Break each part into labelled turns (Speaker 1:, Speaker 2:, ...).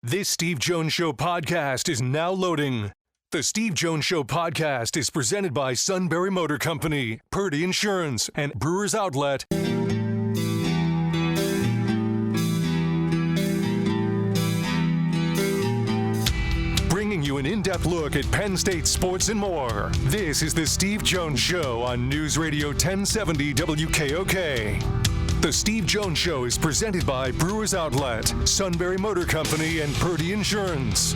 Speaker 1: This Steve Jones Show podcast is now loading. The Steve Jones Show podcast is presented by Sunbury Motor Company, Purdy Insurance, and Brewers Outlet. Bringing you an in-depth look at Penn State sports and more. This is the Steve Jones Show on News Radio 1070 WKOK. The Steve Jones Show is presented by Brewers Outlet, Sunbury Motor Company, and Purdy Insurance.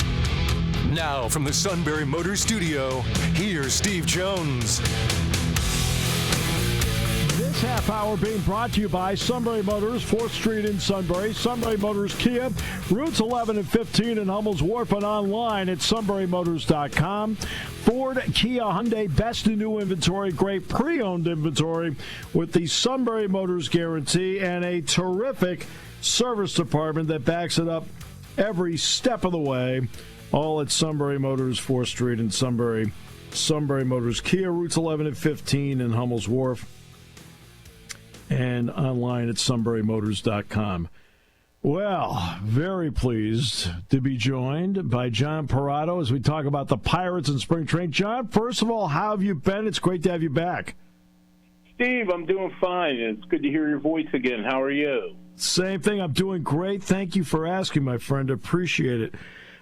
Speaker 1: Now from the Sunbury Motor Studio, here's Steve Jones.
Speaker 2: This half hour being brought to you by Sunbury Motors, 4th Street in Sunbury, Sunbury Motors Kia, routes 11 and 15 in Hummel's Wharf, and online at sunburymotors.com. Ford, Kia, Hyundai, best in new inventory, great pre-owned inventory with the Sunbury Motors guarantee, and a terrific service department that backs it up every step of the way. All at Sunbury Motors, 4th Street in Sunbury. Sunbury Motors Kia, routes 11 and 15 in Hummel's Wharf, and online at sunburymotors.com. Well, very pleased to be joined by John Perrotto as we talk about the Pirates and spring training. John, first of all, how have you been? It's great to have you back.
Speaker 3: Steve, I'm doing fine. It's good to hear your voice again. How are you?
Speaker 2: Same thing. I'm doing great. Thank you for asking, my friend. Appreciate it.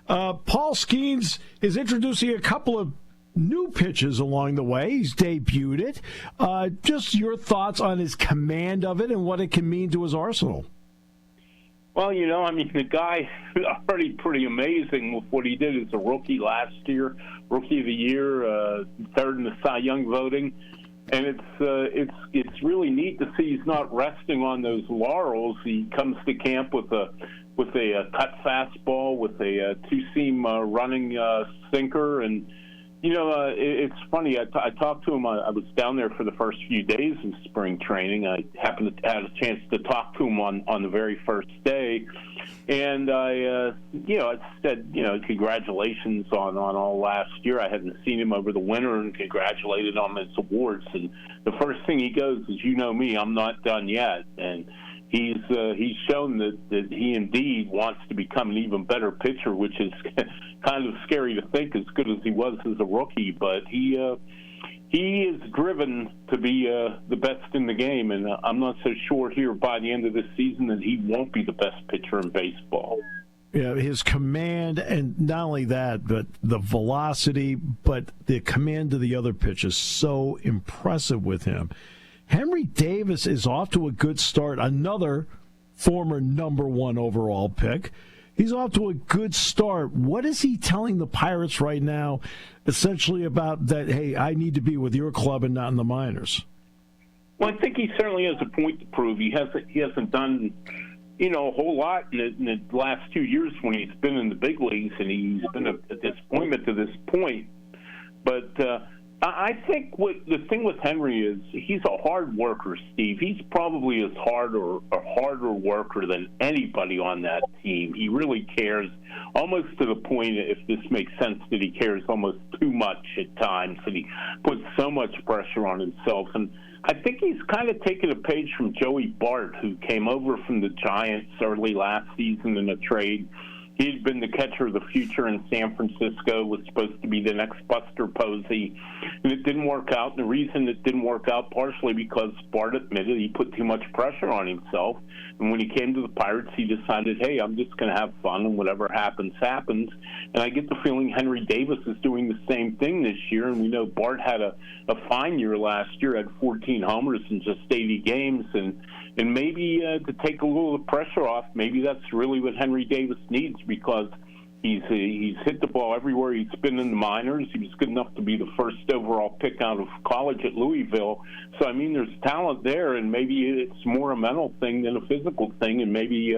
Speaker 2: Paul Skeens is introducing a couple of new pitches along the way. He's debuted it. Just your thoughts on his command of it and what it can mean to his arsenal.
Speaker 3: Well, the guy already pretty amazing with what he did as a rookie last year, Rookie of the Year, third in the Cy Young voting. And it's really neat to see he's not resting on those laurels. He comes to camp with a cut fastball, with a two-seam running sinker, and it's funny. I talked to him. I was down there for the first few days of spring training. I happened to have a chance to talk to him on the very first day, and I said, congratulations on all last year. I hadn't seen him over the winter, and congratulated on his awards. And the first thing he goes is, me, I'm not done yet. And he's shown that he indeed wants to become an even better pitcher, which is kind of scary to think, as good as he was as a rookie. But he is driven to be the best in the game, and I'm not so sure here by the end of this season that he won't be the best pitcher in baseball.
Speaker 2: Yeah, his command, and not only that, but the velocity, but the command of the other pitch is so impressive with him. Henry Davis is off to a good start, another former number one overall pick. He's off to a good start. What is he telling the Pirates right now, essentially about that, hey, I need to be with your club and not in the minors?
Speaker 3: Well, I think he certainly has a point to prove. He hasn't done, a whole lot in the last 2 years when he's been in the big leagues, and he's been a disappointment to this point. But I think the thing with Henry is he's a hard worker, Steve. He's probably as hard or a harder worker than anybody on that team. He really cares, almost to the point, if this makes sense, that he cares almost too much at times, and he puts so much pressure on himself. And I think he's kind of taken a page from Joey Bart, who came over from the Giants early last season in a trade. He'd been the catcher of the future in San Francisco, was supposed to be the next Buster Posey, and it didn't work out. And the reason it didn't work out partially because Bart admitted he put too much pressure on himself. And when he came to the Pirates, he decided, hey, I'm just going to have fun, and whatever happens, happens. And I get the feeling Henry Davis is doing the same thing this year. And we know Bart had a fine year last year, had 14 homers in just 80 games, and maybe to take a little of the pressure off, maybe that's really what Henry Davis needs, because he's hit the ball everywhere he's been in the minors. He was good enough to be the first overall pick out of college at Louisville. So, there's talent there, and maybe it's more a mental thing than a physical thing, and maybe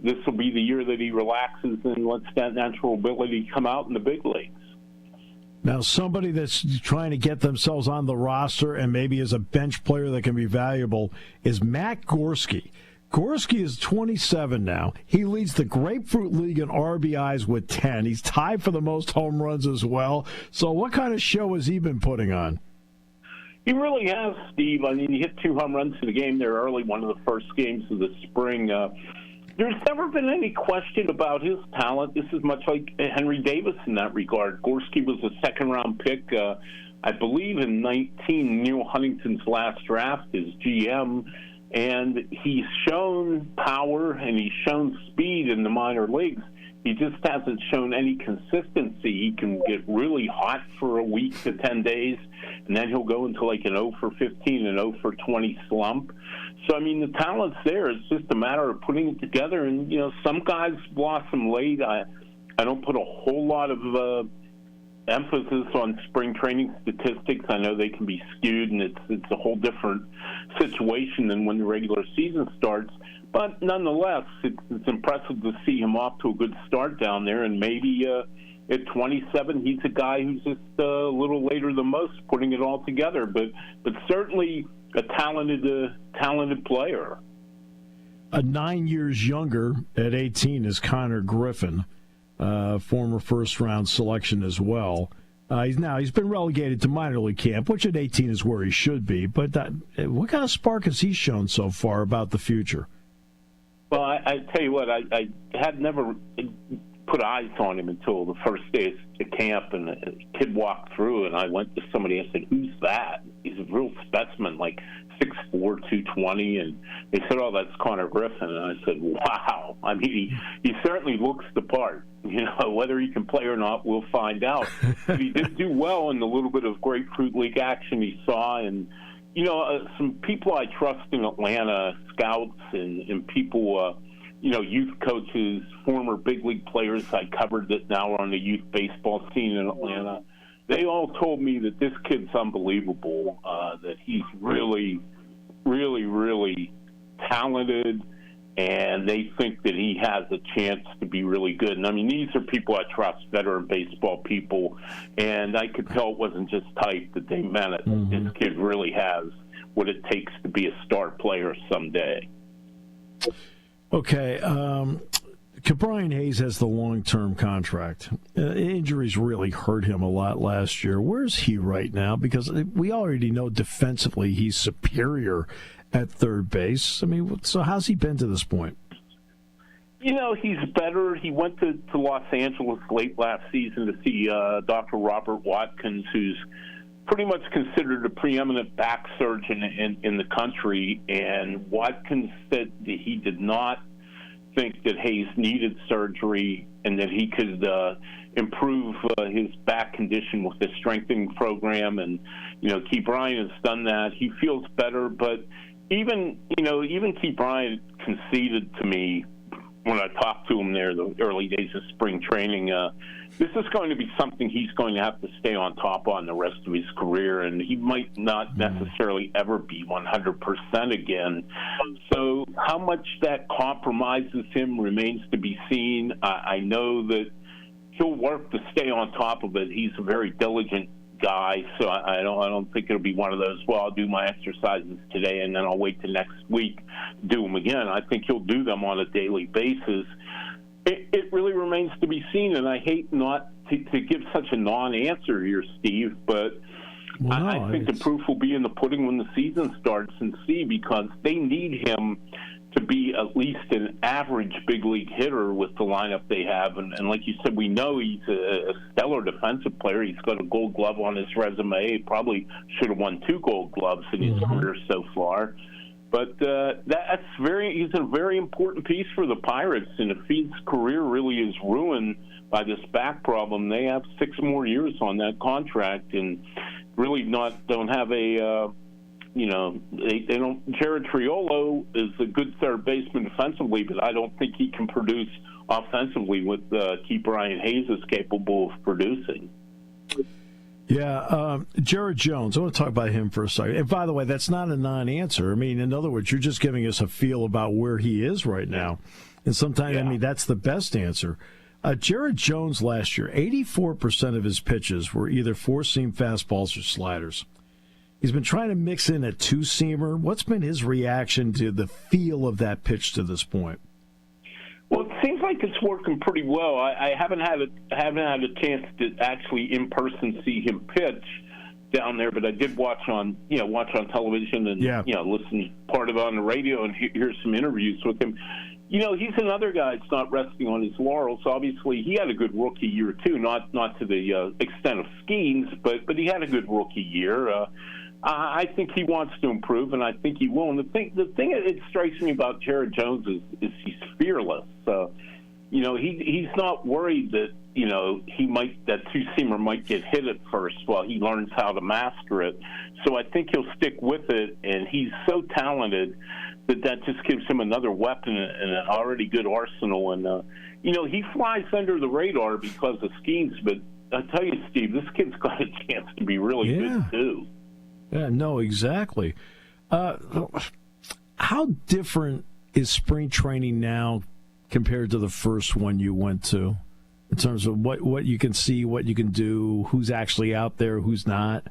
Speaker 3: this will be the year that he relaxes and lets that natural ability come out in the big leagues.
Speaker 2: Now, somebody that's trying to get themselves on the roster and maybe as a bench player that can be valuable is Matt Gorski. Gorski is 27 now. He leads the Grapefruit League in RBIs with 10. He's tied for the most home runs as well. So what kind of show has he been putting on?
Speaker 3: He really has, Steve. He hit 2 home runs in the game there early, one of the first games of the spring. There's never been any question about his talent. This is much like Henry Davis in that regard. Gorski was a second-round pick, I believe, in Neil Huntington's last draft as GM, and he's shown power and he's shown speed in the minor leagues. He just hasn't shown any consistency. He can get really hot for a week to 10 days, and then he'll go into like an 0 for 15 and 0 for 20 slump. So, I mean, the talent's there. It's just a matter of putting it together. And, you know, some guys blossom late. I don't put a whole lot of emphasis on spring training statistics. I know they can be skewed, and it's a whole different situation than when the regular season starts. But nonetheless, it's impressive to see him off to a good start down there. And maybe at 27, he's a guy who's just a little later than most putting it all together. But certainly a talented player.
Speaker 2: 9 years younger at 18 is John Griffin, former first-round selection as well. He's been relegated to minor league camp, which at 18 is where he should be. But what kind of spark has he shown so far about the future?
Speaker 3: Well, I tell you what, I had never put eyes on him until the first day at camp, and a kid walked through, and I went to somebody and said, "Who's that?" He's a real specimen, like 6'4", 220, and they said, "Oh, that's John Griffin." And I said, "Wow." I mean, he certainly looks the part. You know, whether he can play or not, we'll find out. But he did do well in the little bit of Grapefruit League action he saw, and you know, some people I trust in Atlanta, scouts and people, youth coaches, former big league players I covered that now are on the youth baseball scene in Atlanta, they all told me that this kid's unbelievable, that he's really, really, really talented, and they think that he has a chance to be really good. And, I mean, these are people I trust, veteran baseball people, and I could tell it wasn't just type, that they meant it. Mm-hmm. This kid really has what it takes to be a star player someday.
Speaker 2: Okay. Brian Hayes has the long-term contract. Injuries really hurt him a lot last year. Where's he right now? Because we already know defensively he's superior at third base. I mean, so how's he been to this point?
Speaker 3: You know, he's better. He went to Los Angeles late last season to see Dr. Robert Watkins, who's pretty much considered a preeminent back surgeon in the country. And Watkins said that he did not think that Hayes needed surgery and that he could improve his back condition with the strengthening program. And, you know, Key Bryant has done that. He feels better, but even Key Bryant conceded to me when I talked to him there the early days of spring training, this is going to be something he's going to have to stay on top on the rest of his career, and he might not necessarily ever be 100% again. So how much that compromises him remains to be seen. I know that he'll work to stay on top of it. He's a very diligent guy, so I don't think it'll be one of those, well, I'll do my exercises today and then I'll wait till next week to do them again. I think he'll do them on a daily basis. It really remains to be seen, and I hate not to give such a non-answer here, Steve, but I think the proof will be in the pudding when the season starts and see, because they need him to be at least an average big league hitter with the lineup they have. And like you said, we know he's a stellar defensive player. He's got a Gold Glove on his resume. He probably should have won 2 Gold Gloves in his career so far. But he's a very important piece for the Pirates. And if his career really is ruined by this back problem, they have 6 more years on that contract and really don't have a they don't. Jared Triolo is a good third baseman defensively, but I don't think he can produce offensively what Key Brian Hayes is capable of producing.
Speaker 2: Yeah, Jared Jones, I want to talk about him for a second. And by the way, that's not a non-answer. I mean, in other words, you're just giving us a feel about where he is right now. And sometimes, I mean, that's the best answer. Jared Jones last year, 84% of his pitches were either four-seam fastballs or sliders. He's been trying to mix in a two-seamer. What's been his reaction to the feel of that pitch to this point?
Speaker 3: Well, it seems like it's working pretty well. I haven't had a chance to actually in person see him pitch down there, but I did watch on television and listen part of it on the radio and hear some interviews with him. He's another guy that's not resting on his laurels. Obviously, he had a good rookie year too, not to the extent of Skeens, but he had a good rookie year. I think he wants to improve, and I think he will. And the thing that strikes me about Jared Jones is he's fearless. He's not worried that that two-seamer might get hit at first while he learns how to master it. So I think he'll stick with it, and he's so talented that just gives him another weapon and an already good arsenal. And he flies under the radar because of Skeens, but I tell you, Steve, this kid's got a chance to be really good too.
Speaker 2: Yeah, no, exactly. How different is spring training now compared to the first one you went to, in terms of what you can see, what you can do, who's actually out there, who's not?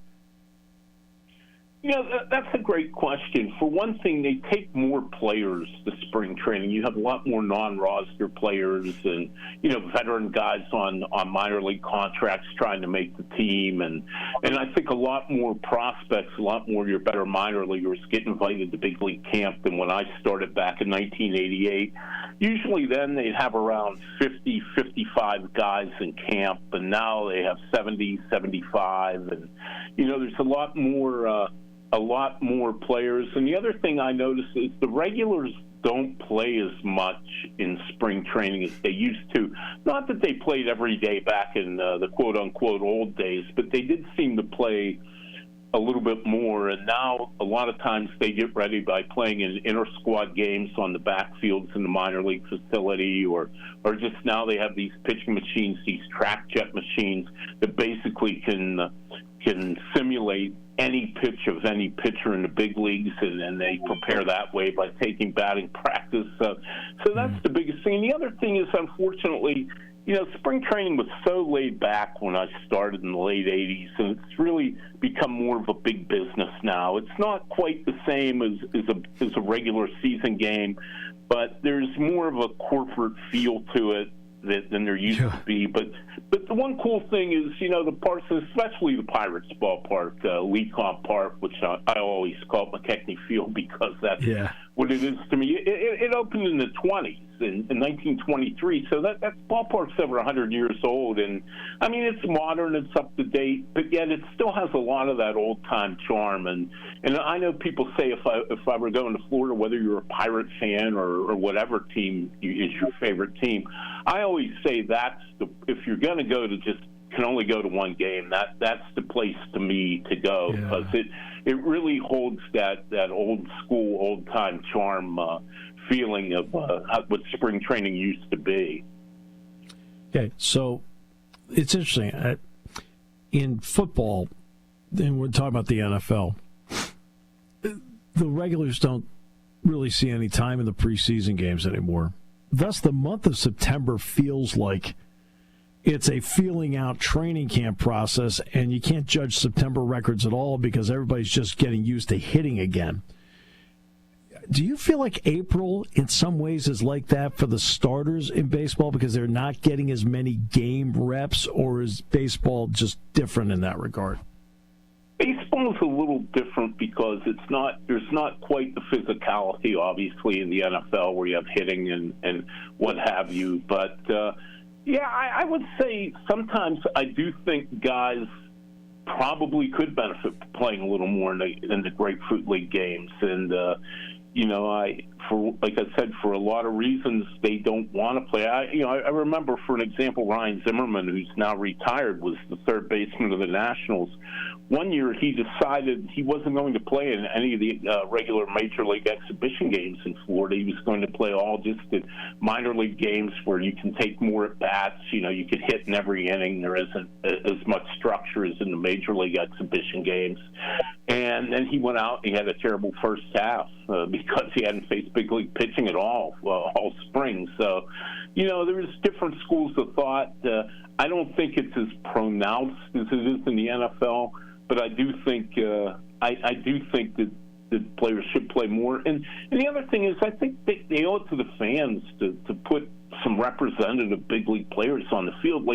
Speaker 3: That's a great question. For one thing, they take more players to spring training. You have a lot more non-roster players and, veteran guys on minor league contracts trying to make the team. And I think a lot more prospects, a lot more of your better minor leaguers get invited to big league camp than when I started back in 1988. Usually then they'd have around 50, 55 guys in camp, and now they have 70, 75. And, there's a lot more players. And the other thing I noticed is the regulars don't play as much in spring training as they used to. Not that they played every day back in the quote-unquote old days, but they did seem to play a little bit more. And now a lot of times they get ready by playing in inter-squad games on the backfields in the minor league facility, or just now they have these pitching machines, these track jet machines that basically can simulate any pitch of any pitcher in the big leagues, and they prepare that way by taking batting practice. So that's the biggest thing. And the other thing is, unfortunately, spring training was so laid back when I started in the late 80s, and it's really become more of a big business now. It's not quite the same as a regular season game, but there's more of a corporate feel to it than there used to be. But the one cool thing is, the parts, especially the Pirates ballpark, Lee Comp Park, which I always call it McKechnie Field because that's what it is to me. It opened in the 20s, in 1923, so that ballpark's over 100 years old. And, I mean, it's modern, it's up to date, but yet it still has a lot of that old-time charm. And I know people say if I were going to Florida, whether you're a Pirate fan or whatever team is your favorite team, I always say if you're going to go to can only go to one game, that's the place to me to go, because it really holds that old school, old time charm feeling of what spring training used to be.
Speaker 2: Okay, so it's interesting. In football, and we're talking about the NFL, the regulars don't really see any time in the preseason games anymore. Thus, the month of September feels like it's a feeling out training camp process, and you can't judge September records at all because everybody's just getting used to hitting again. Do you feel like April in some ways is like that for the starters in baseball because they're not getting as many game reps, or is baseball just different in that regard?
Speaker 3: Baseball is a little different because there's not quite the physicality, obviously, in the NFL where you have hitting and what have you. But, I would say sometimes I do think guys probably could benefit from playing a little more in the Grapefruit League games. And, like I said, for a lot of reasons, they don't want to play. I remember, for an example, Ryan Zimmerman, who's now retired, was the third baseman of the Nationals. One year, he decided he wasn't going to play in any of the regular Major League exhibition games in Florida. He was going to play all just the minor league games where you can take more at-bats. You could hit in every inning. There isn't as much structure as in the Major League exhibition games. And then he went out and he had a terrible first half because he hadn't faced big league pitching at all spring. So, there's different schools of thought. I don't think it's as pronounced as it is in the NFL, but I do think I do think that that players should play more. And the other thing is, I think they owe it to the fans to put some representative big league players on the field.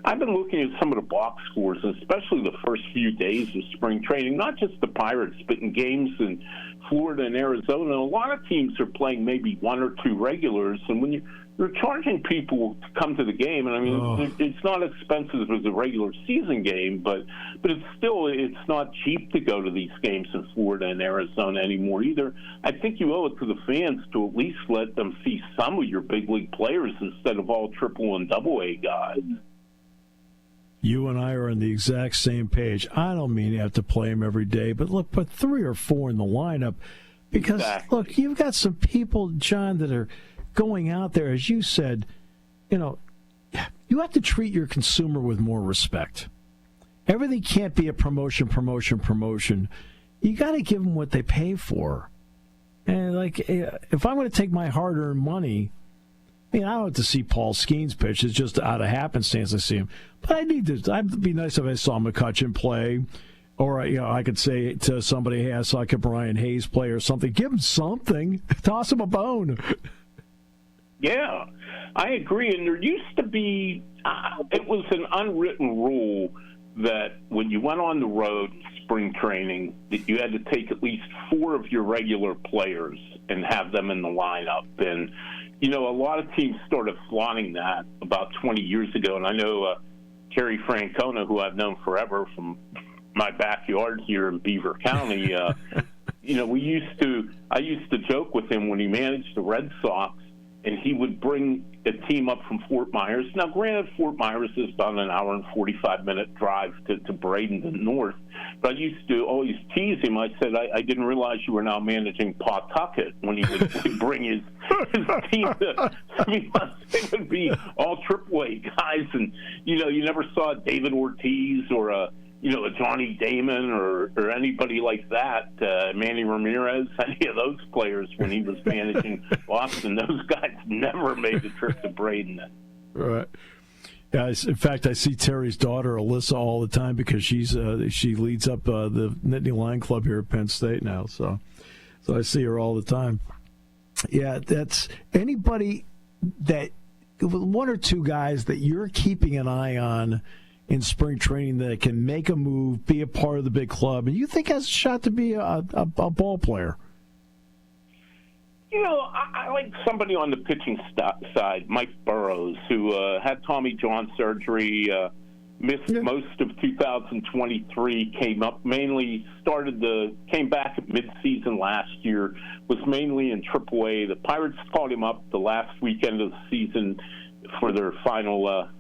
Speaker 3: I've been looking at some of the box scores, and especially the first few days of spring training, not just the Pirates, but in games in Florida and Arizona. A lot of teams are playing maybe one or two regulars, and when you're charging people to come to the game, and I mean, it's not expensive as a regular season game, but it's not cheap to go to these games in Florida and Arizona anymore either. I think you owe it to the fans to at least let them see some of your big league players instead of all Triple and Double A guys.
Speaker 2: You and I are on the exact same page. I don't mean you have to play them every day, but look, put 3 or 4 in the lineup because, Look, you've got some people, John, that are going out there, as you said, you have to treat your consumer with more respect. Everything can't be a promotion. You got to give them what they pay for. And, if I'm going to take my hard-earned money, I don't have to see Paul Skeens pitch. It's just out of happenstance I see him. But I'd be nice if I saw McCutchen play. Or, I could say to somebody, hey, I saw Brian Hayes play or something. Give him something. Toss him a bone.
Speaker 3: Yeah, I agree. And there used to be, it was an unwritten rule that when you went on the road in spring training, that you had to take at least 4 of your regular players and have them in the lineup. And, a lot of teams started flaunting that about 20 years ago. And I know Terry Francona, who I've known forever from my backyard here in Beaver County, I used to joke with him when he managed the Red Sox, and he would bring a team up from Fort Myers. Now, granted, Fort Myers is about an hour and 45-minute drive to Bradenton North, but I used to always tease him. I said, I didn't realize you were now managing Pawtucket when he would bring his team to. It would be all AAA guys, and, you never saw David Ortiz or a Johnny Damon or anybody like that, Manny Ramirez, any of those players when he was managing Boston. Those guys never made the trip to Bradenton.
Speaker 2: Right. Yeah, in fact, I see Terry's daughter, Alyssa, all the time because she leads up the Nittany Lion Club here at Penn State now. So I see her all the time. Yeah, that's anybody that – 1 or 2 guys that you're keeping an eye on in spring training that can make a move, be a part of the big club, and you think has a shot to be a ball player?
Speaker 3: I like somebody on the pitching side, Mike Burrows, who had Tommy John surgery, missed most of 2023, came back at midseason last year, was mainly in AAA. The Pirates called him up the last weekend of the season for their final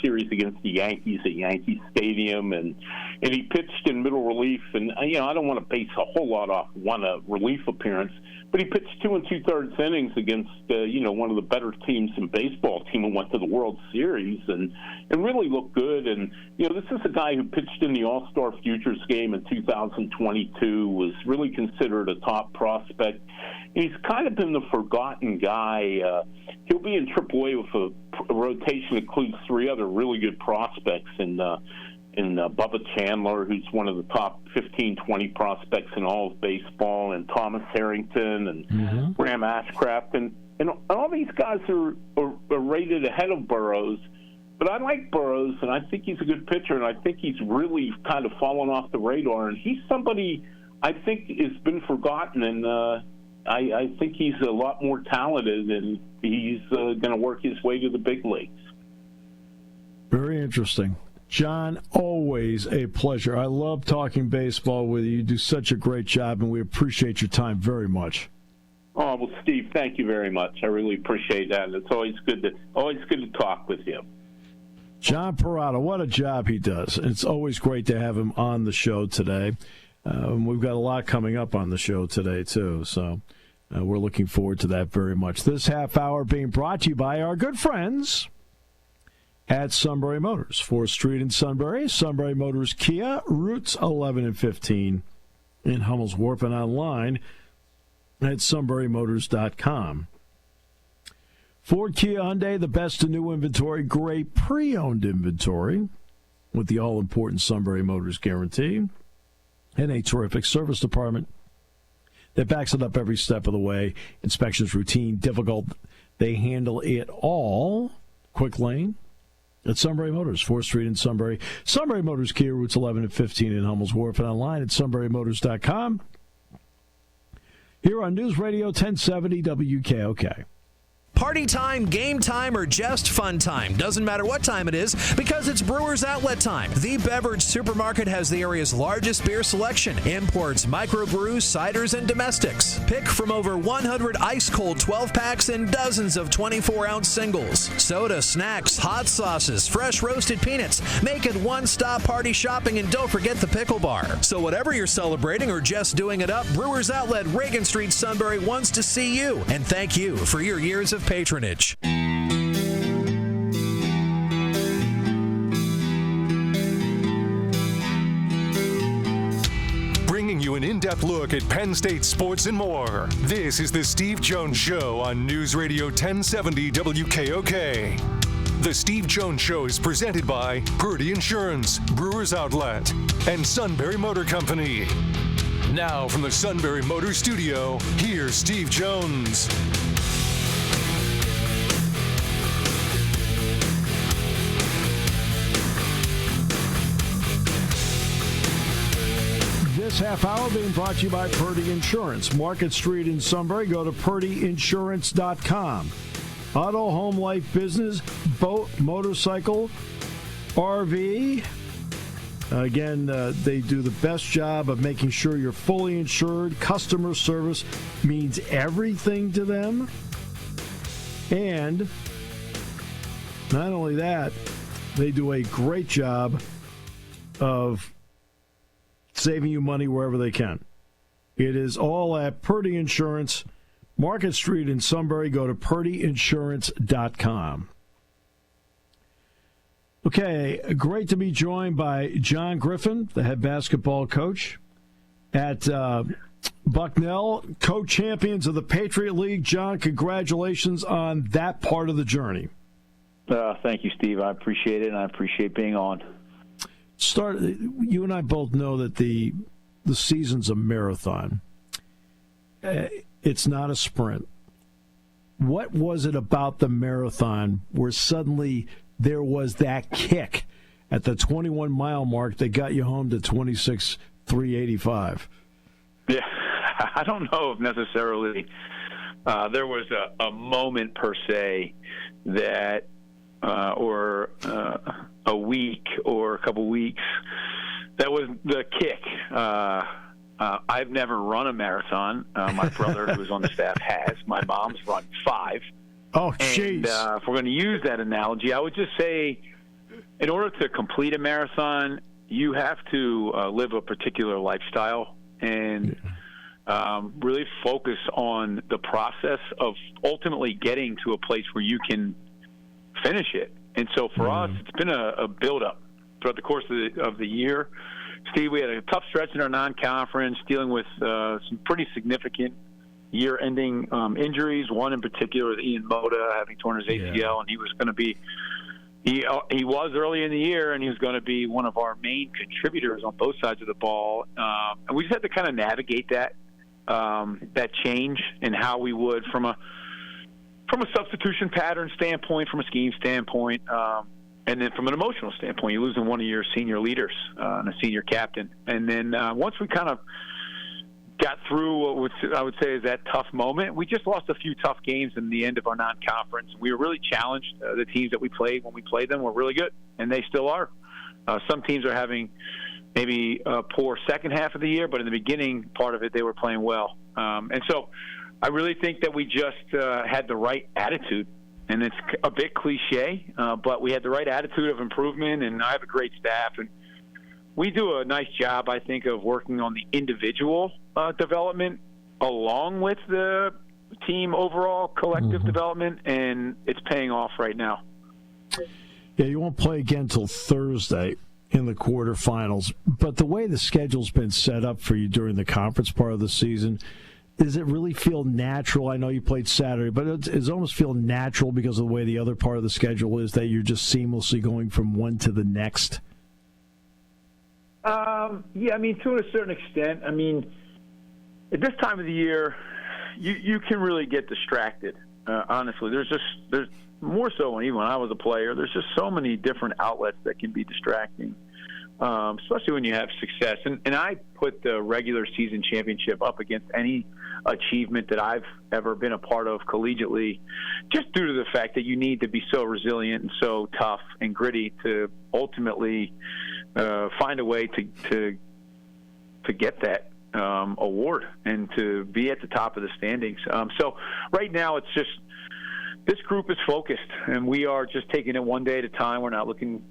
Speaker 3: series against the Yankees at Yankee Stadium, and he pitched in middle relief. And I don't want to base a whole lot off one relief appearance, but he pitched 2 2/3 innings against one of the better teams in baseball, team who went to the World Series, and really looked good. And this is a guy who pitched in the All-Star Futures game in 2022, was really considered a top prospect. He's kind of been the forgotten guy. He'll be in AAA with a rotation that includes 3 other really good prospects in Bubba Chandler, who's one of the top 15, 20 prospects in all of baseball, and Thomas Harrington and Graham Ashcraft. And all these guys are rated ahead of Burrows. But I like Burrows, and I think he's a good pitcher, and I think he's really kind of fallen off the radar. And he's somebody I think has been forgotten, and I think he's a lot more talented, and he's going to work his way to the big leagues.
Speaker 2: Very interesting. John, always a pleasure. I love talking baseball with you. You do such a great job, and we appreciate your time very much.
Speaker 3: Oh, well, Steve, thank you very much. I really appreciate that, and it's always good to talk with you.
Speaker 2: John Perrotto, what a job he does. It's always great to have him on the show today. We've got a lot coming up on the show today, too, so we're looking forward to that very much. This half hour being brought to you by our good friends at Sunbury Motors, 4th Street in Sunbury, Sunbury Motors Kia, routes 11 and 15 in Hummel's Wharf, and online at sunburymotors.com. Ford, Kia, Hyundai, the best in new inventory, great pre-owned inventory with the all-important Sunbury Motors guarantee, and a terrific service department that backs it up every step of the way. Inspections routine, difficult. They handle it all. Quick lane at Sunbury Motors, 4th Street in Sunbury. Sunbury Motors Kia, routes 11 and 15 in Hummel's Wharf, and online at sunburymotors.com. Here on News Radio 1070 WKOK.
Speaker 4: Party time, game time, or just fun time. Doesn't matter what time it is because it's Brewers Outlet time. The Beverage Supermarket has the area's largest beer selection. Imports, microbrews, ciders, and domestics. Pick from over 100 ice-cold 12-packs and dozens of 24-ounce singles. Soda, snacks, hot sauces, fresh roasted peanuts. Make it one-stop party shopping, and don't forget the pickle bar. So whatever you're celebrating or just doing it up, Brewers Outlet, Reagan Street, Sunbury wants to see you. And thank you for your years of patronage.
Speaker 1: Bringing you an in-depth look at Penn State sports and more. This is the Steve Jones Show on News Radio 1070 WKOK. The Steve Jones Show is presented by Purdy Insurance, Brewers Outlet, and Sunbury Motor Company. Now from the Sunbury Motor Studio, here's Steve Jones.
Speaker 2: This half hour being brought to you by Purdy Insurance. Market Street in Sunbury. Go to purdyinsurance.com. Auto, home, life, business, boat, motorcycle, RV. Again, they do the best job of making sure you're fully insured. Customer service means everything to them. And not only that, they do a great job of saving you money wherever they can. It is all at Purdy Insurance, Market Street in Sunbury. Go to purdyinsurance.com. Okay, great to be joined by John Griffin, the head basketball coach at Bucknell, co-champions of the Patriot League. John, congratulations on that part of the journey.
Speaker 5: Thank you, Steve. I appreciate it, and I appreciate being on.
Speaker 2: You and I both know that the season's a marathon. It's not a sprint. What was it about the marathon where suddenly there was that kick at the 21-mile mark that got you home to 26,385?
Speaker 5: Yeah, I don't know if necessarily there was a moment per se that or a week or a couple weeks that was the kick. I've never run a marathon. My brother, who was on the staff, has. My mom's run 5.
Speaker 2: Oh, jeez.
Speaker 5: And if we're going to use that analogy, I would just say in order to complete a marathon, you have to live a particular lifestyle and really focus on the process of ultimately getting to a place where you can finish it. And so for us, it's been a build-up throughout the course of the year. Steve, we had a tough stretch in our non-conference, dealing with some pretty significant year-ending injuries. One in particular, Ian Moda, having torn his ACL, and he was going to be he was early in the year, and he was going to be one of our main contributors on both sides of the ball. And we just had to kind of navigate that change in how we would from a substitution pattern standpoint, from a scheme standpoint, and then from an emotional standpoint. You're losing one of your senior leaders and a senior captain. And then once we kind of got through what I would say is that tough moment, we just lost a few tough games in the end of our non-conference. We were really challenged. The teams that we played, when we played them, were really good, and they still are. Some teams are having maybe a poor second half of the year, but in the beginning part of it, they were playing well. And so I really think that we just had the right attitude. And it's a bit cliche, but we had the right attitude of improvement, and I have a great staff. And we do a nice job, I think, of working on the individual development along with the team overall collective development, and it's paying off right now.
Speaker 2: Yeah, you won't play again until Thursday in the quarterfinals. But the way the schedule's been set up for you during the conference part of the season, does it really feel natural? I know you played Saturday, but does it almost feel natural because of the way the other part of the schedule is that you're just seamlessly going from one to the next?
Speaker 5: Yeah, I mean, to a certain extent. I mean, At this time of the year, you can really get distracted. Honestly, there's more so even when I was a player. There's just so many different outlets that can be distracting, especially when you have success. And I put the regular season championship up against any achievement that I've ever been a part of collegiately, just due to the fact that you need to be so resilient and so tough and gritty to ultimately find a way to get that award and to be at the top of the standings. So right now it's just this group is focused, and we are just taking it one day at a time. We're not looking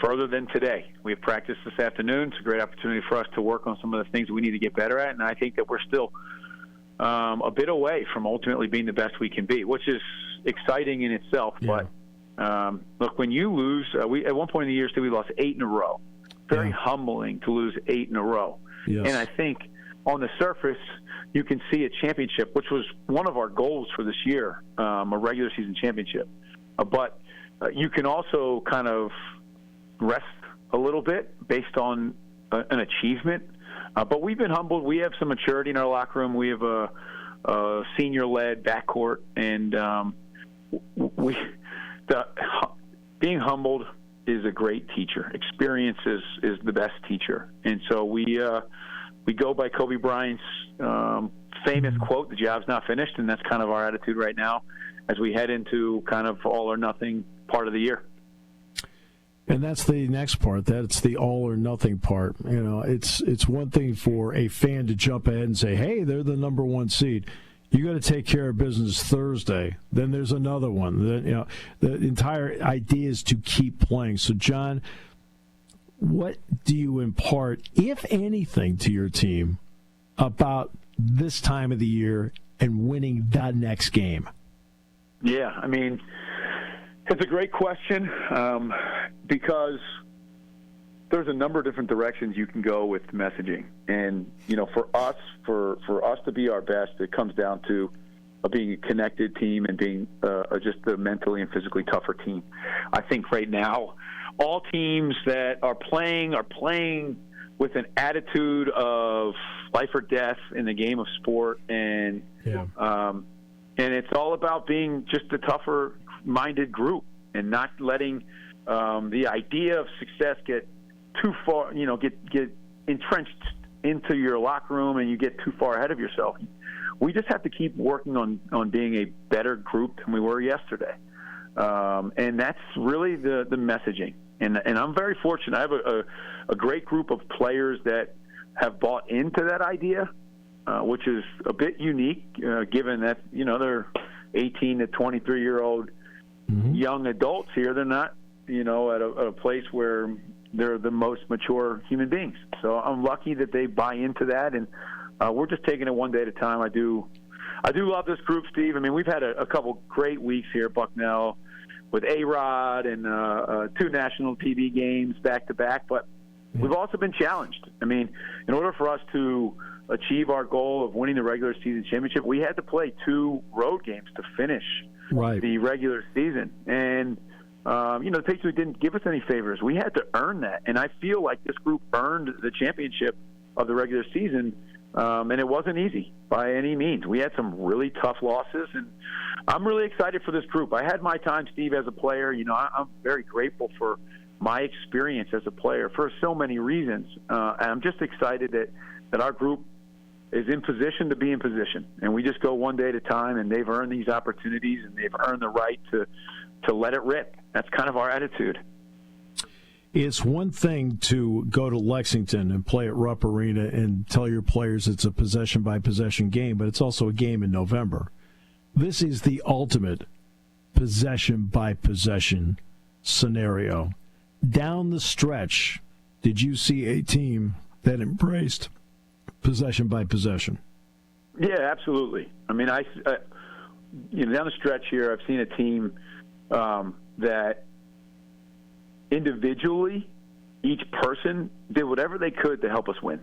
Speaker 5: further than today. We have practice this afternoon. It's a great opportunity for us to work on some of the things that we need to get better at, and I think that we're still a bit away from ultimately being the best we can be, which is exciting in itself. Yeah. But look, when you lose, we at one point in the year, we lost 8 in a row. Very humbling to lose 8 in a row. Yes. And I think on the surface, you can see a championship, which was one of our goals for this year, a regular season championship. But you can also kind of rest a little bit based on an achievement. But we've been humbled. We have some maturity in our locker room. We have a senior-led backcourt, and being humbled is a great teacher. Experience is the best teacher. And so we go by Kobe Bryant's famous quote, "The job's not finished," and that's kind of our attitude right now as we head into kind of all or nothing part of the year.
Speaker 2: And that's the next part. That's the all or nothing part. You know, it's one thing for a fan to jump ahead and say, "Hey, they're the number one seed." You got to take care of business Thursday. Then there's another one. Then, you know, the entire idea is to keep playing. So, John, what do you impart, if anything, to your team about this time of the year and winning that next game?
Speaker 5: Yeah, I mean, it's a great question because there's a number of different directions you can go with messaging. And, you know, for us to be our best, it comes down to being a connected team and being just a mentally and physically tougher team. I think right now all teams that are playing with an attitude of life or death in the game of sport. And it's all about being just a tougher-minded group and not letting the idea of success get too far, you know, get entrenched into your locker room and you get too far ahead of yourself. We just have to keep working on being a better group than we were yesterday. And that's really the messaging. And I'm very fortunate. I have a great group of players that have bought into that idea, which is a bit unique, given that, you know, they're 18 to 23-year-old young adults here. They're not, you know, at a place where they're the most mature human beings. So I'm lucky that they buy into that, and we're just taking it one day at a time. I do love this group, Steve. I mean, we've had a couple great weeks here at Bucknell with A-Rod and 2 national TV games back-to-back, but we've also been challenged. I mean, in order for us to achieve our goal of winning the regular season championship, we had to play 2 road games to finish the regular season. And, you know, the Patriots didn't give us any favors. We had to earn that. And I feel like this group earned the championship of the regular season, and it wasn't easy by any means. We had some really tough losses, and I'm really excited for this group. I had my time, Steve, as a player. You know, I'm very grateful for my experience as a player for so many reasons. And I'm just excited that our group is in position to be in position. And we just go one day at a time, and they've earned these opportunities, and they've earned the right to let it rip. That's kind of our attitude.
Speaker 2: It's one thing to go to Lexington and play at Rupp Arena and tell your players it's a possession-by-possession game, but it's also a game in November. This is the ultimate possession-by-possession scenario. Down the stretch, did you see a team that embraced possession-by-possession?
Speaker 5: Yeah, absolutely. I mean, you know, down the stretch here, I've seen a team that individually, each person did whatever they could to help us win.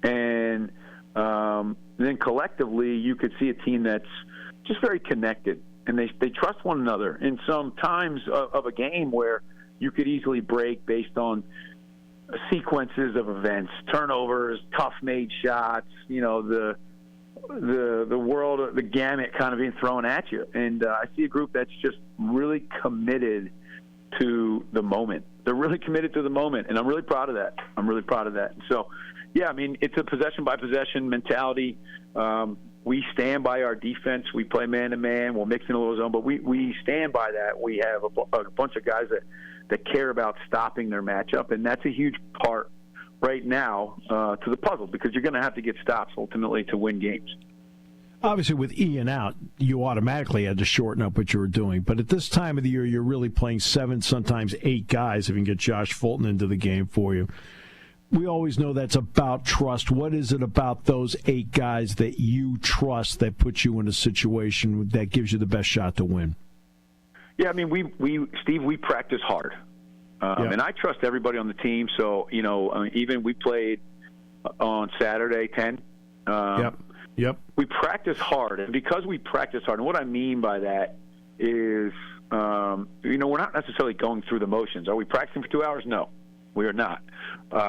Speaker 5: And then collectively, you could see a team that's just very connected, and they trust one another in some times of a game where you could easily break based on sequences of events, turnovers, tough made shots, the world, the gamut kind of being thrown at you. And I see a group that's just really committed to the moment. They're really committed to the moment, and I'm really proud of that. So, yeah, I mean, it's a possession-by-possession mentality. We stand by our defense. We play man-to-man. We'll mix in a little zone, but we stand by that. We have a bunch of guys that care about stopping their matchup, and that's a huge part right now to the puzzle, because you're going to have to get stops ultimately to win games.
Speaker 2: Obviously, with Ian out, you automatically had to shorten up what you were doing. But at this time of the year, you're really playing 7, sometimes 8 guys if you can get Josh Fulton into the game for you. We always know that's about trust. What is it about those 8 guys that you trust that puts you in a situation that gives you the best shot to win?
Speaker 5: Yeah, I mean, Steve, we practice hard. And I trust everybody on the team. So, even we played on Saturday, 10.
Speaker 2: Yep.
Speaker 5: We practice hard, and because we practice hard, and what I mean by that is, we're not necessarily going through the motions. Are we practicing for 2 hours? No, we are not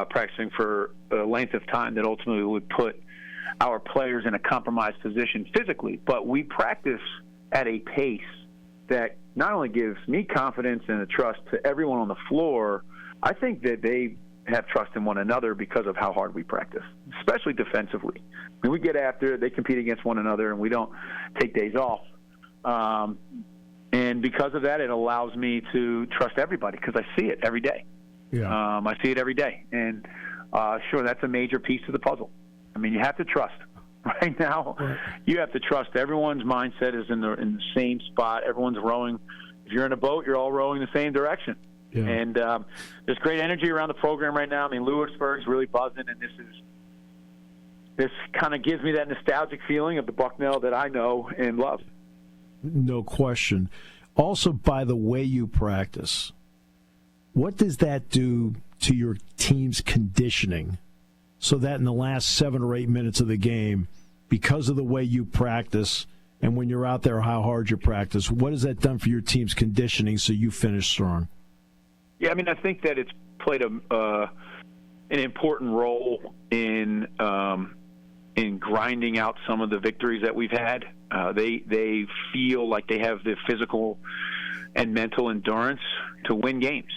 Speaker 5: practicing for a length of time that ultimately would put our players in a compromised position physically. But we practice at a pace that not only gives me confidence and a trust to everyone on the floor, I think that they have trust in one another because of how hard we practice, especially defensively. I mean, we get after it, they compete against one another, and we don't take days off. And because of that, it allows me to trust everybody because I see it every day.
Speaker 2: Yeah.
Speaker 5: I see it every day. And sure, that's a major piece of the puzzle. I mean, you have to trust. Right now, you have to trust everyone's mindset is in the same spot. Everyone's rowing. If you're in a boat, you're all rowing the same direction. Yeah. And there's great energy around the program right now. I mean, Lewisburg's really buzzing, and this kind of gives me that nostalgic feeling of the Bucknell that I know and love.
Speaker 2: No question. Also, by the way you practice, what does that do to your team's conditioning? So that in the last 7 or 8 minutes of the game, because of the way you practice and when you're out there, how hard you practice, what has that done for your team's conditioning so you finish strong?
Speaker 5: Yeah, I mean, I think that it's played an important role in grinding out some of the victories that we've had. They feel like they have the physical and mental endurance to win games.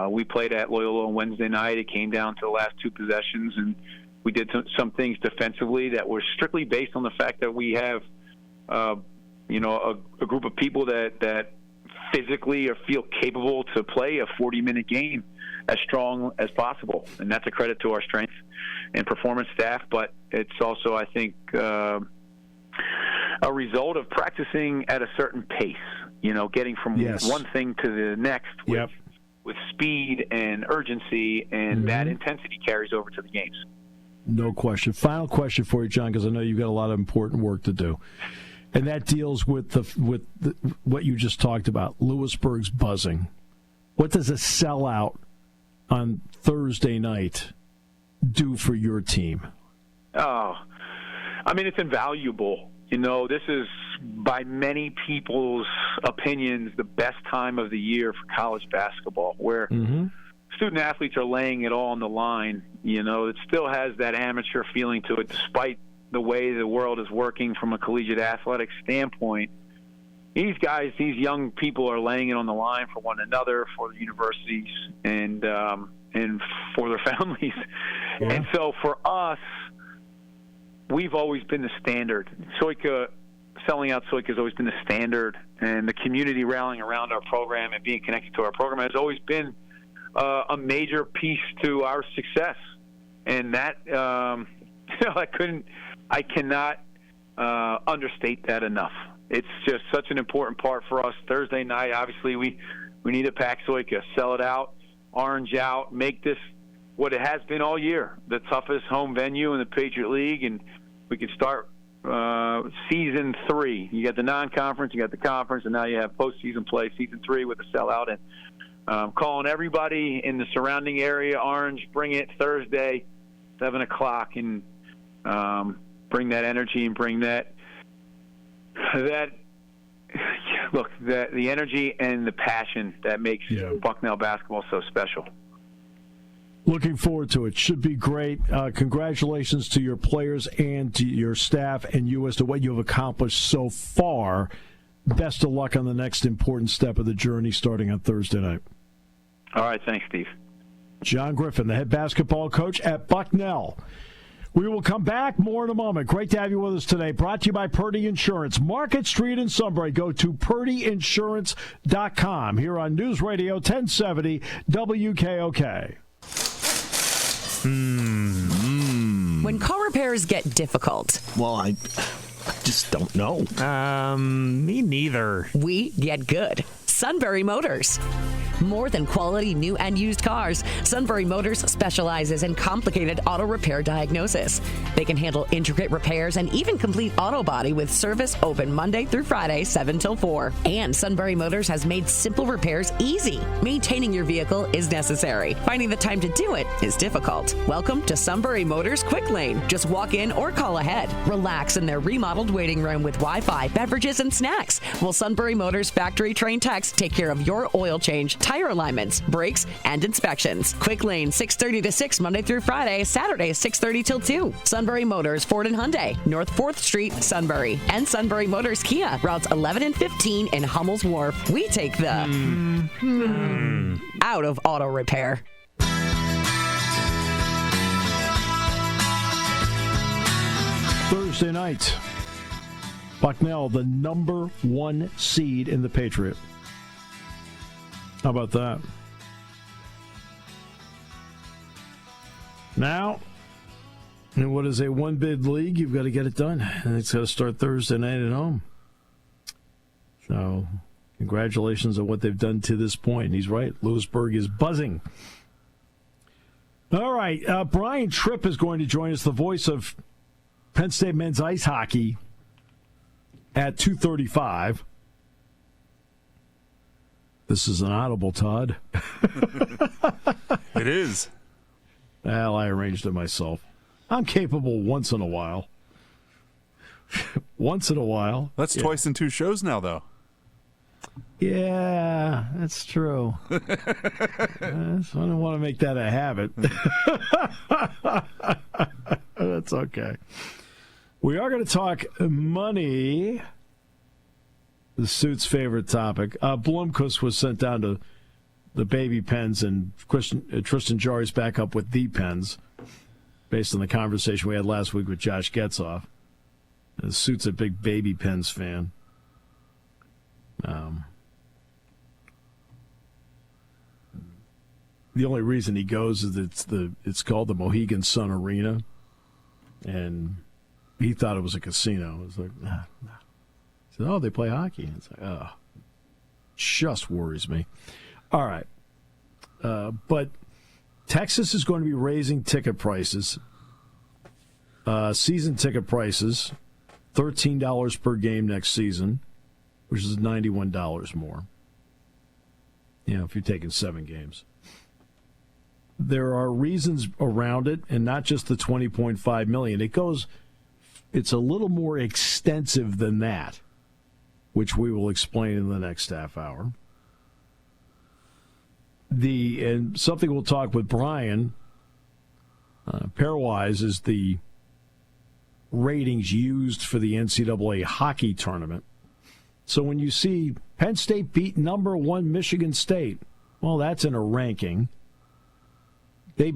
Speaker 5: We played at Loyola on Wednesday night. It came down to the last 2 possessions, and we did some things defensively that were strictly based on the fact that we have, a group of people that physically or feel capable to play a 40-minute game as strong as possible. And that's a credit to our strength and performance staff, but it's also, I think, a result of practicing at a certain pace, getting from one thing to the next with speed and urgency, and that intensity carries over to the games.
Speaker 2: No question. Final question for you, John, because I know you've got a lot of important work to do. And that deals with what you just talked about, Lewisburg's buzzing. What does a sellout on Thursday night do for your team?
Speaker 5: Oh, I mean, it's invaluable. This is, by many people's opinions, the best time of the year for college basketball, where student athletes are laying it all on the line. It still has that amateur feeling to it, despite the way the world is working from a collegiate athletic standpoint. These guys, these young people are laying it on the line for one another, for the universities, and for their families. Yeah. And so for us, we've always been the standard. Selling out Soika has always been the standard, and the community rallying around our program and being connected to our program has always been a major piece to our success. And that, I cannot understate that enough. It's just such an important part for us. Thursday night, obviously, we need to pack Soika, sell it out, orange out, make this what it has been all year, the toughest home venue in the Patriot League, and we can start season 3. You got the non-conference, you got the conference, and now you have postseason play, season 3 with a sellout. And calling everybody in the surrounding area, Orange, bring it Thursday, 7 o'clock, and bring that energy and bring the energy and the passion that makes Bucknell basketball so special.
Speaker 2: Looking forward to it. Should be great. Congratulations to your players and to your staff and you as to what you have accomplished so far. Best of luck on the next important step of the journey starting on Thursday night.
Speaker 5: All right. Thanks, Steve.
Speaker 2: John Griffin, the head basketball coach at Bucknell. We will come back more in a moment. Great to have you with us today. Brought to you by Purdy Insurance. Market Street in Sunbury. Go to purdyinsurance.com here on News Radio 1070 WKOK.
Speaker 6: When car repairs get difficult.
Speaker 7: Well, I just don't know.
Speaker 8: Me neither.
Speaker 6: We get good. Sunbury Motors. More than quality new and used cars, Sunbury Motors specializes in complicated auto repair diagnosis. They can handle intricate repairs and even complete auto body with service open Monday through Friday, 7 till 4. And Sunbury Motors has made simple repairs easy. Maintaining your vehicle is necessary. Finding the time to do it is difficult. Welcome to Sunbury Motors Quick Lane. Just walk in or call ahead. Relax in their remodeled waiting room with Wi-Fi, beverages, and snacks. While Sunbury Motors factory-trained techs take care of your oil change, tire alignments, brakes, and inspections. Quick Lane, 6:30 to 6, Monday through Friday, Saturday, 6:30 till 2. Sunbury Motors, Ford and Hyundai, North 4th Street, Sunbury. And Sunbury Motors Kia, routes 11 and 15 in Hummel's Wharf. We take the out of auto repair.
Speaker 2: Thursday night, Bucknell, the number 1 seed in the Patriot. How about that? Now, in what is a one-bid league, you've got to get it done. And it's got to start Thursday night at home. So, congratulations on what they've done to this point. And he's right. Lewisburg is buzzing. All right. Brian Tripp is going to join us, the voice of Penn State men's ice hockey, at 2:35. This is an audible, Todd.
Speaker 8: It is.
Speaker 2: Well, I arranged it myself. I'm capable once in a while. Once in a while.
Speaker 8: That's twice in 2 shows now, though.
Speaker 2: Yeah, that's true. I don't want to make that a habit. That's okay. We are going to talk money. The suit's favorite topic. Blomquist was sent down to the baby Pens, and Tristan Jarry's back up with the Pens, based on the conversation we had last week with Josh Getzoff. The suit's a big baby Pens fan. The only reason he goes is it's called the Mohegan Sun Arena, and he thought it was a casino. It was like, nah. He said, oh, they play hockey. And it's like, oh, just worries me. All right. But Texas is going to be raising ticket prices, season ticket prices, $13 per game next season, which is $91 more. If you're taking 7 games. There are reasons around it, and not just the $20.5 million. It's a little more extensive than that, which we will explain in the next half hour. And something we'll talk with Brian pairwise is the ratings used for the NCAA hockey tournament. So when you see Penn State beat number 1 Michigan State, well, that's in a ranking. They,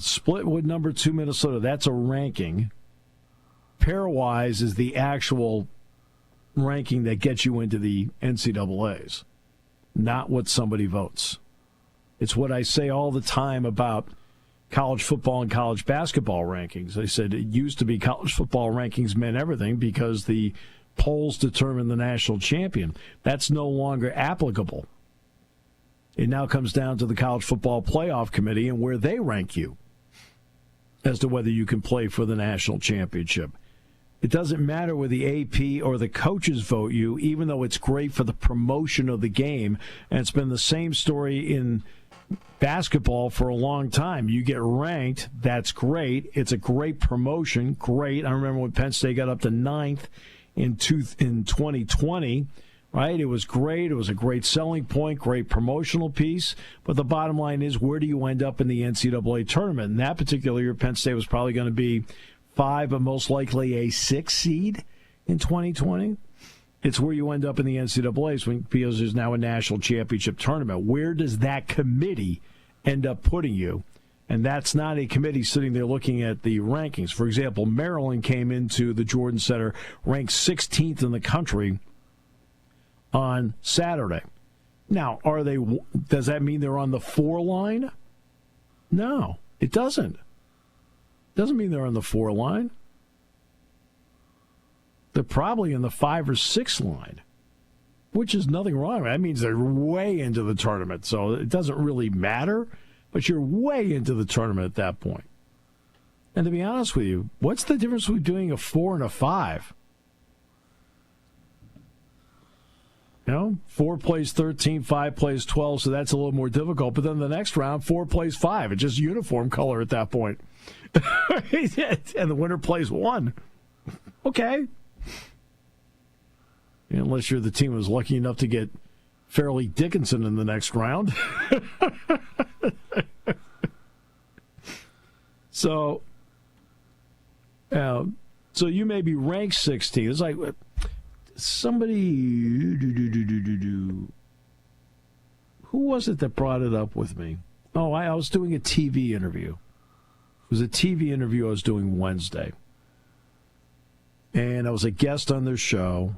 Speaker 2: split with number 2 Minnesota. That's a ranking. Pairwise is the actual ranking that gets you into the NCAAs, not what somebody votes. It's what I say all the time about college football and college basketball rankings. I said it used to be college football rankings meant everything because the polls determine the national champion. That's no longer applicable. It now comes down to the College Football Playoff Committee and where they rank you as to whether you can play for the national championship. It doesn't matter whether the AP or the coaches vote you, even though it's great for the promotion of the game. And it's been the same story in basketball for a long time. You get ranked, that's great. It's a great promotion, great. I remember when Penn State got up to 9th in 2020. right? It was great. It was a great selling point, great promotional piece. But the bottom line is, where do you end up in the NCAA tournament? In that particular year, Penn State was probably going to be 5, but most likely a 6 seed in 2020. It's where you end up in the NCAAs because there's now a national championship tournament. Where does that committee end up putting you? And that's not a committee sitting there looking at the rankings. For example, Maryland came into the Jordan Center ranked 16th in the country on Saturday. Now, does that mean they're on the 4 line? No, it doesn't. Doesn't mean they're on the 4 line. They're probably in the 5 or 6 line, which is nothing wrong with it. That means they're way into the tournament, so it doesn't really matter, but you're way into the tournament at that point. And to be honest with you, what's the difference between doing a 4 and a 5? 4 plays 13, 5 plays 12, so that's a little more difficult. But then the next round, 4 plays 5. It's just uniform color at that point. And the winner plays 1. Okay. Unless you're the team that was lucky enough to get Fairleigh Dickinson in the next round. So you may be ranked 16. It's like somebody. Who was it that brought it up with me? Oh, I was doing a TV interview. It was a TV interview I was doing Wednesday. And I was a guest on their show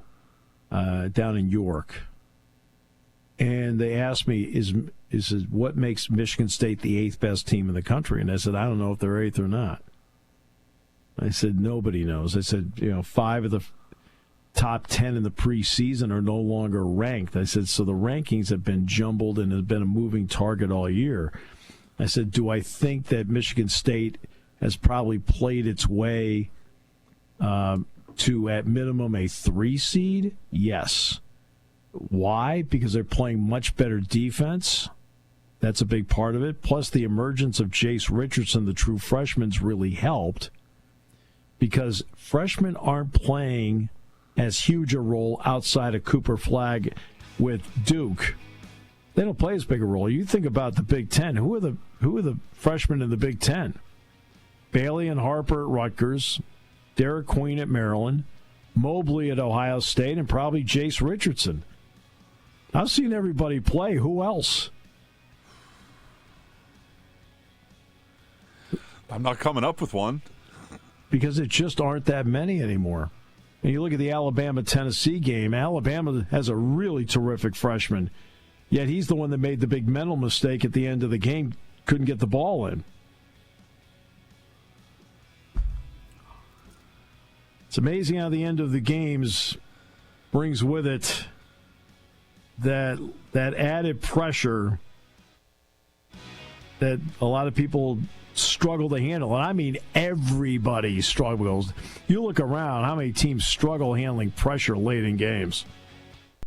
Speaker 2: down in York. And they asked me, is what makes Michigan State the 8th best team in the country? And I said, I don't know if they're 8th or not. I said, nobody knows. I said, 5 of the top 10 in the preseason are no longer ranked. I said, so the rankings have been jumbled and have been a moving target all year. I said, do I think that Michigan State has probably played its way to, at minimum, a 3 seed? Yes. Why? Because they're playing much better defense. That's a big part of it. Plus, the emergence of Jace Richardson, the true freshman's really helped because freshmen aren't playing as huge a role outside of Cooper Flagg with Duke. They don't play as big a role. You think about the Big Ten. Who are the freshmen in the Big Ten? Bailey and Harper at Rutgers, Derek Queen at Maryland, Mobley at Ohio State, and probably Jace Richardson. I've seen everybody play. Who else?
Speaker 8: I'm not coming up with one.
Speaker 2: Because it just aren't that many anymore. And you look at the Alabama-Tennessee game, Alabama has a really terrific freshman, yet he's the one that made the big mental mistake at the end of the game, couldn't get the ball in. It's amazing how the end of the games brings with it that added pressure that a lot of people struggle to handle. And I mean everybody struggles. You look around, how many teams struggle handling pressure late in games.